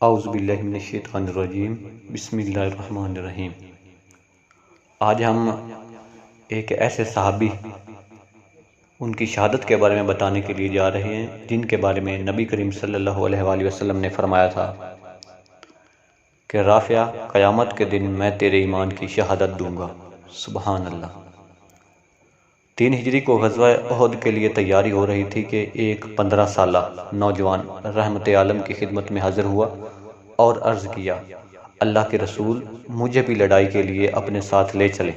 اعوذ باللہ من الشیطان الرجیم، بسم اللہ الرحمن الرحیم۔ آج ہم ایک ایسے صحابی ان کی شہادت کے بارے میں بتانے کے لیے جا رہے ہیں جن کے بارے میں نبی کریم صلی اللہ علیہ وآلہ وسلم نے فرمایا تھا کہ رافع، قیامت کے دن میں تیرے ایمان کی شہادت دوں گا۔ سبحان اللہ۔ 3 ہجری کو غزوہ احد کے لیے تیاری ہو رہی تھی کہ ایک 15 سالہ نوجوان رحمت عالم کی خدمت میں حاضر ہوا اور عرض کیا، اللہ کے رسول، مجھے بھی لڑائی کے لیے اپنے ساتھ لے چلیں۔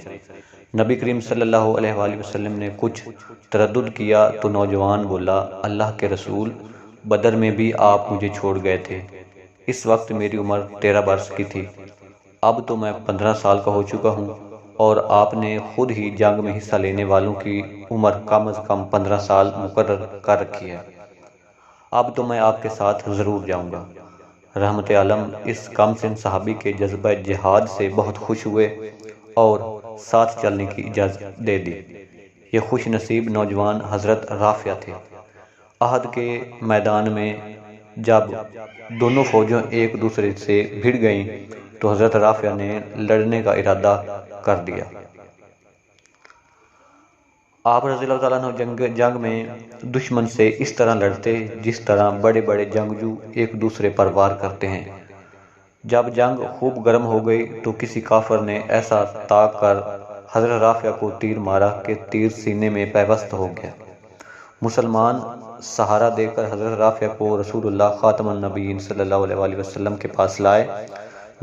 نبی کریم صلی اللہ علیہ وآلہ وسلم نے کچھ تردد کیا تو نوجوان بولا، اللہ کے رسول، بدر میں بھی آپ مجھے چھوڑ گئے تھے، اس وقت میری عمر 13 برس کی تھی، اب تو میں 15 سال کا ہو چکا ہوں، اور آپ نے خود ہی جنگ میں حصہ لینے والوں کی عمر کم از کم 15 سال مقرر کر رکھی ہے، اب تو میں آپ کے ساتھ ضرور جاؤں گا۔ رحمت عالم اس کم سن صحابی کے جذبہ جہاد سے بہت خوش ہوئے اور ساتھ چلنے کی اجازت دے دی۔ یہ خوش نصیب نوجوان حضرت رافع تھے۔ احد کے میدان میں جب دونوں فوجیں ایک دوسرے سے بھڑ گئیں تو حضرت رافع نے لڑنے کا ارادہ کر دیا۔ آپ رضی اللہ تعالیٰ عنہ جنگ میں دشمن سے اس طرح لڑتے جس طرح بڑے بڑے جنگجو ایک دوسرے پر وار کرتے ہیں۔ جب جنگ خوب گرم ہو گئی تو کسی کافر نے ایسا طاق کر حضرت رافع کو تیر مارا کہ تیر سینے میں پیوست ہو گیا۔ مسلمان سہارا دے کر حضرت رافع کو رسول اللہ خاتم النبیین صلی اللہ علیہ وآلہ وسلم کے پاس لائے۔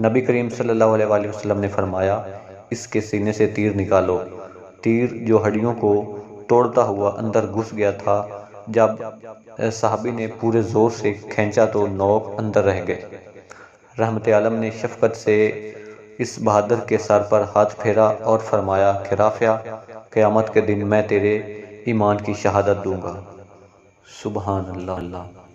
نبی کریم صلی اللہ علیہ وآلہ وسلم نے فرمایا، اس کے سینے سے تیر نکالو۔ تیر جو ہڈیوں کو توڑتا ہوا اندر گھس گیا تھا، جب صحابی نے پورے زور سے کھینچا تو نوک اندر رہ گئے۔ رحمت عالم نے شفقت سے اس بہادر کے سر پر ہاتھ پھیرا اور فرمایا کہ رافع، قیامت کے دن میں تیرے ایمان کی شہادت دوں گا۔ سبحان اللہ۔